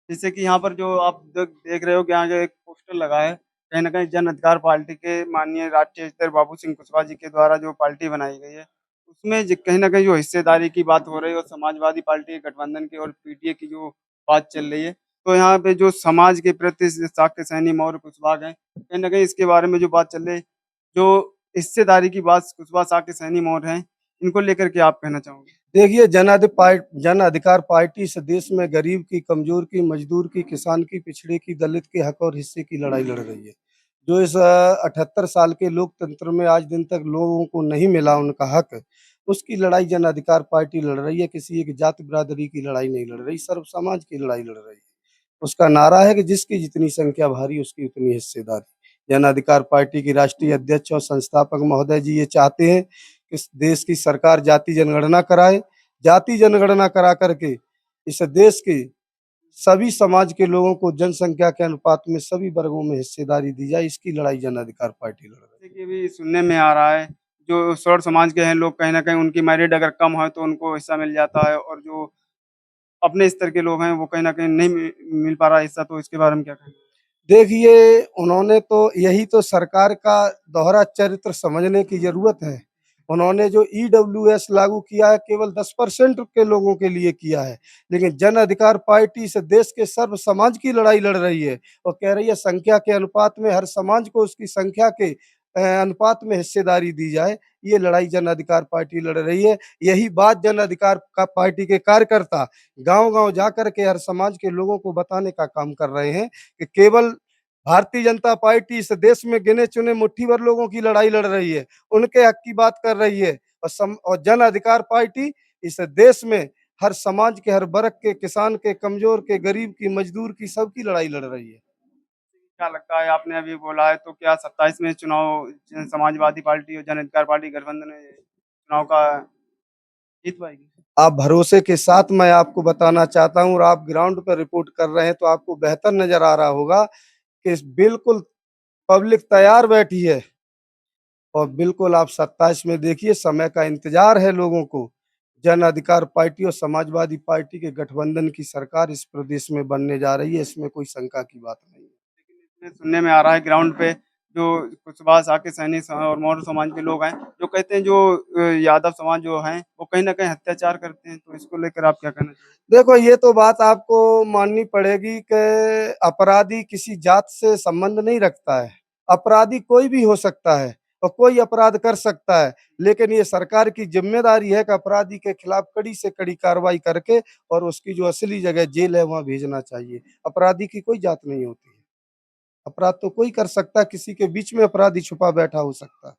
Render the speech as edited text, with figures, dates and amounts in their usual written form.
जैसे कि यहाँ पर जो आप देख रहे हो कि यहाँ जो एक पोस्टर लगा है, कहीं न कहीं जन अधिकार पार्टी के माननीय राष्ट्रीय अध्यक्ष बाबू सिंह कुशवाहा जी के द्वारा जो पार्टी बनाई गई है, उसमें ज कहीं न कहीं जो हिस्सेदारी की बात हो रही है और समाजवादी पार्टी के गठबंधन की और पीटीए की जो बात चल रही है, तो यहाँ पे जो समाज के प्रति साक्य सैनी मौर्य कुशवाहा हैं, कहीं न कहीं इसके बारे में जो बात चल रही है, जो हिस्सेदारी की बात कुशवाहा साक्य सैनी मौर्य हैं, इनको लेकर के आप कहना चाहोगे? देखिए जन अधिकार पार्टी इस देश में गरीब की, कमजोर की, मजदूर की, किसान की, पिछड़े की, दलित के हक और हिस्से की लड़ाई लड़ रही है। जो इस 78 साल के लोकतंत्र में आज दिन तक लोगों को नहीं मिला उनका हक, उसकी लड़ाई जन अधिकार पार्टी लड़ रही है। किसी एक जाति बिरादरी की लड़ाई नहीं लड़ रही, सर्व समाज की लड़ाई लड़ रही है। उसका नारा है कि जिसकी जितनी संख्या भारी उसकी उतनी हिस्सेदारी। जन अधिकार पार्टी की राष्ट्रीय अध्यक्ष और संस्थापक महोदय जी ये चाहते हैं कि इस देश की सरकार जाति जनगणना कराए। जाति जनगणना करा करके इस देश के सभी समाज के लोगों को जनसंख्या के अनुपात में सभी वर्गों में हिस्सेदारी दी जाए, इसकी लड़ाई जन अधिकार पार्टी लड़ रही है। देखिए, अभी सुनने में आ रहा है, जो स्वर्ण समाज के हैं लोग कहीं न कहीं उनकी मेरिट अगर कम है तो उनको हिस्सा मिल जाता है और जो अपने स्तर के लोग हैं वो कहीं न कहीं नहीं मिल पा रहा है हिस्सा, तो इसके बारे में क्या कहेंगे? देखिए, उन्होंने तो यही तो सरकार का दोहरा चरित्र समझने की ज़रूरत है। उन्होंने जो ईडब्ल्यूएस लागू किया है केवल 10% के लोगों के लिए किया है, लेकिन जन अधिकार पार्टी इस देश के सर्व समाज की लड़ाई लड़ रही है और कह रही है संख्या के अनुपात में हर समाज को उसकी संख्या के अनुपात में हिस्सेदारी दी जाए। ये लड़ाई जन अधिकार पार्टी लड़ रही है। यही बात जन अधिकार का पार्टी के कार्यकर्ता गाँव-गाँव जाकर के हर समाज के लोगों को बताने का काम कर रहे हैं कि केवल भारतीय जनता पार्टी इस देश में गिने-चुने मुट्ठी भर लोगों की लड़ाई लड़ रही है, उनके हक की बात कर रही है और जन अधिकार पार्टी इस देश में हर समाज के, हर वर्ग के, किसान के, कमज़ोर के, गरीब की, मज़दूर की, सबकी लड़ाई लड़ रही है। क्या लगता है आपने अभी बोला है तो क्या 27 में चुनाव समाजवादी पार्टी और जन अधिकार पार्टी गठबंधन चुनाव का जीत पाएगी? आप भरोसे के साथ मैं आपको बताना चाहता हूँ और आप ग्राउंड पर रिपोर्ट कर रहे हैं तो आपको बेहतर नज़र आ रहा होगा कि बिल्कुल पब्लिक तैयार बैठी है और बिल्कुल आप 27 में देखिए समय का इंतज़ार है लोगों को। जन अधिकार पार्टी और समाजवादी पार्टी के गठबंधन की सरकार इस प्रदेश में बनने जा रही है, इसमें कोई शंका की बात नहीं है। लेकिन इसमें सुनने में आ रहा है ग्राउंड पे जो कुशवाहा साके सैनी और मौर्य समाज के लोग हैं, जो कहते हैं जो यादव समाज जो हैं, वो कहीं न कहीं अत्याचार करते हैं, तो इसको लेकर आप क्या कहना चाहेंगे? देखो ये तो बात आपको माननी पड़ेगी कि अपराधी किसी जात से संबंध नहीं रखता है। अपराधी कोई भी हो सकता है और कोई अपराध कर सकता है, लेकिन ये सरकार की ज़िम्मेदारी है कि अपराधी के खिलाफ कड़ी से कड़ी कार्रवाई करके और उसकी जो असली जगह जेल है वहाँ भेजना चाहिए। अपराधी की कोई जात नहीं होती है। अपराध तो कोई कर सकता है, किसी के बीच में अपराधी छुपा बैठा हो सकता है।